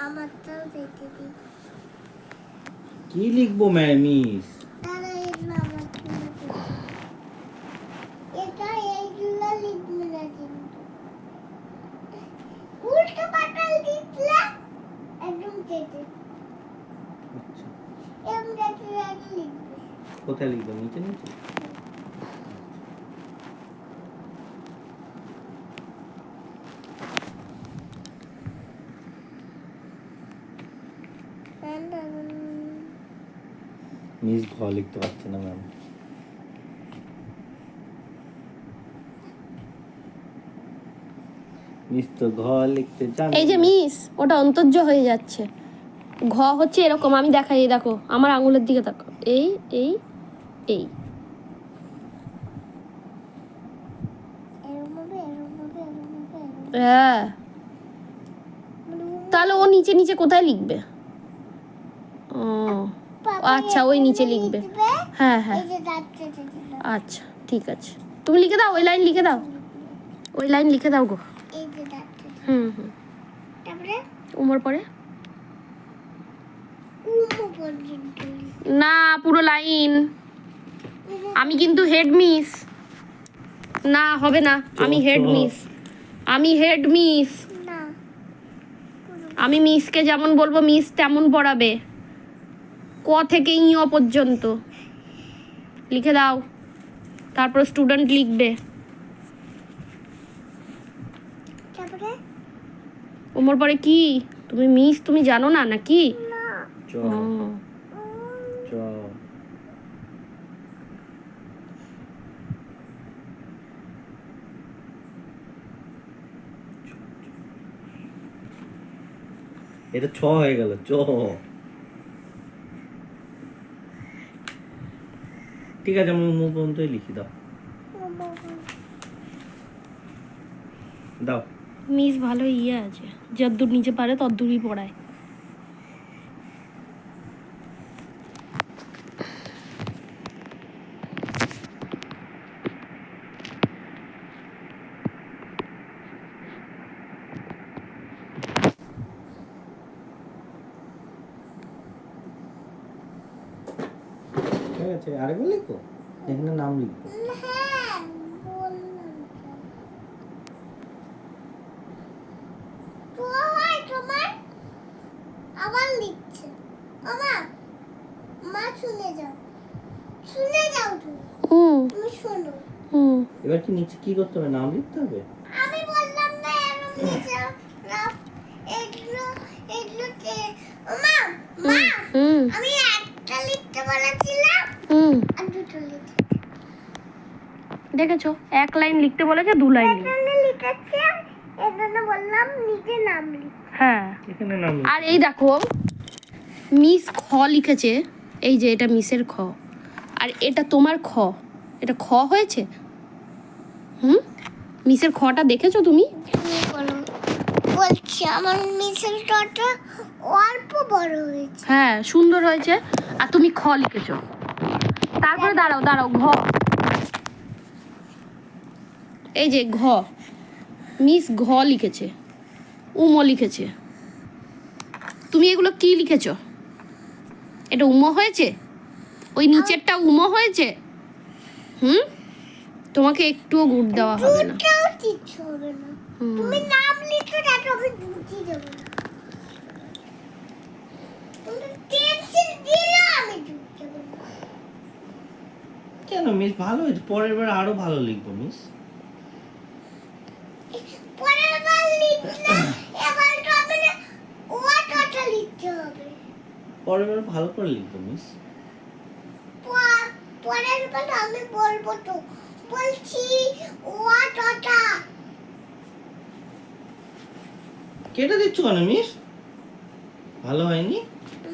আমারটাও দেখতে দিই। কি লিখবো মিস? তাহলে এগুলো আমারটা লিখতে দিই। এটা এইগুলো লিখবে না কিন্তু। উল্টো পাল্টা লিখলে একদম কেটে। আচ্ছা, এরকম কেটে আগে লিখবে। কোথায় লিখবো? নিচে নিচে? মিস ঘ লিখতে পারছে না ম্যাম। মিস তো ঘ লিখতে জানে এই যে না। মিস, ওটা অন্তর্য হয়ে যাচ্ছে। ঘ হচ্ছে এরকম, আমি দেখাই, এই দেখো আমার আঙুলের দিকে দেখো, এই এই এই। হ্যাঁ, তাহলে ও নিচে নিচে কোথায় লিখবে? ও আচ্ছা, ওই নিচে লিখবে। হ্যাঁ হ্যাঁ, আচ্ছা ঠিক আছে, তুমি লিখে দাও, ওই লাইন লিখে দাও, ওই লাইন লিখে দাও গো। হুম হুম, তারপরে উমর পরে উমো পর্যন্ত না, পুরো লাইন। আমি কিন্তু হেড মিস, না হবে না, আমি হেড মিস, আমি হেড মিস। না আমি মিসকে যেমন বলবো মিস তেমন পড়াবে, ক থেকে ই অ পর্যন্ত লিখে দাও, তারপর স্টুডেন্ট লিখবে। তারপরে ওমর পরে কি? তুমি মিস তুমি জানো না নাকি? না চ ও, চ এটা ছ হয়ে গেল, চ। ঠিক আছে, আমি মুখ পর্যন্তই লিখি, দাও দাও। মিস ভালো ইয়ে আছে, যতদূর নিচে পারে ততদূরই পড়ায়। ঠিক আছে, আরেকবার লিখবো, এখানে নাম লিখবো। হ্যাঁ বললাম তো হয় তোমার আবার লিখছে মামা মা শুনে যাও তুমি হুম তুমি শোনো হুম এবার কি নিচে কি করতে হবে? নাম লিখতে হবে? আমি বললাম না এরকম লিখে না এগুলো মামা মা হুম আমি একটা লিখতে বলেছিলাম হুম, আর দুটো লিখে দেখেছো, এক লাইন লিখতে বলেছে, দু লাইন লিখ। এখানে লিখেছি এখানে বললাম নিজে নাম লিখ হ্যাঁ, এখানে নাম আর এই দেখো মিস খ লিখেছে, এই যে এটা মিসের খ, আর এটা তোমার খ, এটা খ হয়েছে। হুম, মিসের খটা দেখেছো তুমি? তুমি বলো বলছি আমার মিশনটা অল্প বড় হয়েছে হ্যাঁ, সুন্দর হয়েছে, আর তুমি খ লিখেছো। তারপরে দাঁড়াও দাঁড়াও, ঘ, এই যে ঘ, মিস ঘ লিখেছে, উম লিখেছে, তুমি এগুলো কি লিখেছো? এটা উম হয়েছে, ওই নিচেরটা উম হয়েছে। হুম, তোমাকে একটুও গুড দেওয়া হবে না। দুটাও কিচ্ছু হবে না হুম, তুমি নাম লিখে দেখো আমি বুঝিয়ে দেবো না তুমি টেনশন দিলে আমি ঢুকতে দেবো না। কেন মিস? ভালো হয়েছে, পরের বার আরো ভালো লিখবো মিস। পরের বার লিখলে এবার হবে না ওয়াটাটা লিখতে হবে পরের বার ভালো করে লিখবো মিস। পরের বার আমি বলবো তো বলছি ওয়াটাটা কেটে দিচ্ছ কেন মিস? ভালো হয়নি?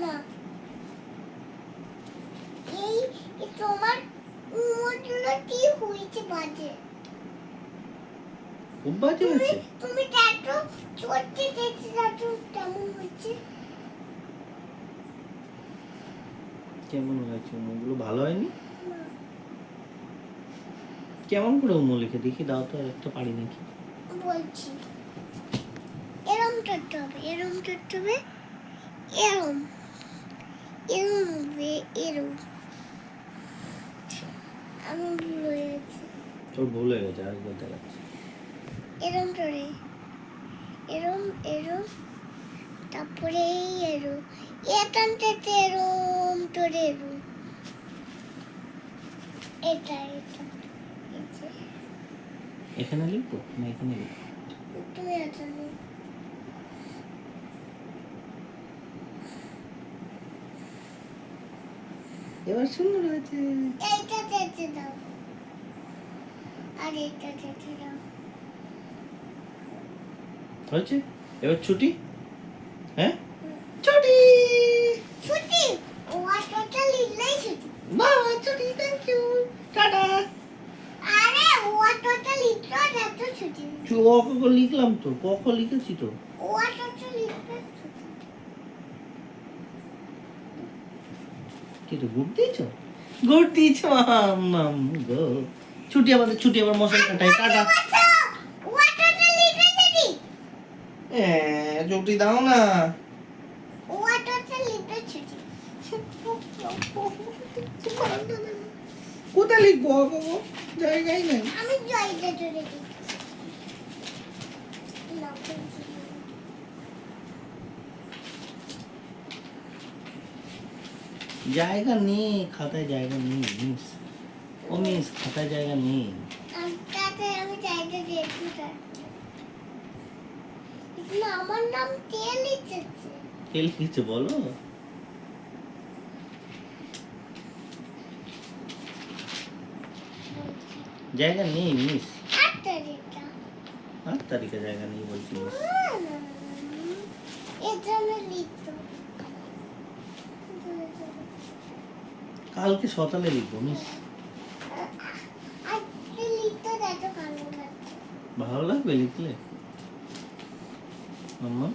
না এই তোমার উমগুলো কি হয়েছে বাজে খুব বাজে হয়েছে। তুমি দেখো চোখে দেখতে দেখো কেমন হচ্ছে কেমন হয়েছে? ওগুলো ভালো হয়নি? কেমন করে উমো লিখে দেখি, দাও তো, একটা পারি নাকি। বলছি এরকম করতে হবে, এরম করতে হবে, এরম এরম হবে, এরম। আমার ভুল হয়ে গেছে। তোর ভুল হয়ে গেছে, আরেকবার দেখাচ্ছি। এরম করে, এরম এরম, তারপরে এই এরম, এখান থেকে এরম করে এরম, এটা এটা এই যে, এখানে লিখবো না এখানে লিখবো? তুমি এটা নিও। এবার সুন্দর হয়েছে। এইটা যেতে দাও, আর এইটা যেতে দাও। হয়েছে? এবার ছুটি। হ্যাঁ, ছুটি। ছুটি, ওয়াটারটা লিখলেই ছুটি। বাবা ছুটি, থ্যাংক ইউ, টাটা। আরে ওয়াটারটা লিখলে এত ছুটি। লিখলাম তো, লিখেছি তো। ওয়াটারটা লিখলে ছুটি। কি তো গুড দিয়েছ? গুড দিয়েছ মাম গো। ছুটি, আমাদের ছুটি, আবার মশাই কাটাই, টাটা। ওয়াটারটা লিখলে ছুটি। ছুটি দাও না। ওয়াটারটা লিখলে ছুটি। কোথায় লিখবো বাবা? জায়গাই নেই। আমি জয়টা ধরে দিই। না, জায়গা নেই, খাতায় জায়গা নেই মিস। ও মিস, খাতায় জায়গা নেই। তাতে আমি জয়টা দিয়েছি। এখানে আমার নাম কে লিখেছে? কে লিখেছে বলো? জায়গা নেই মিস। 8 তারিখটা। 8 তারিখে জায়গা নেই বলছি মিস। এটা আমি লিখতো। কালকে সকালে লিখবো মিস। আজকে লিখতে দেখো ভালো লাগছে। ভালো লাগবে লিখলে মাম্মা?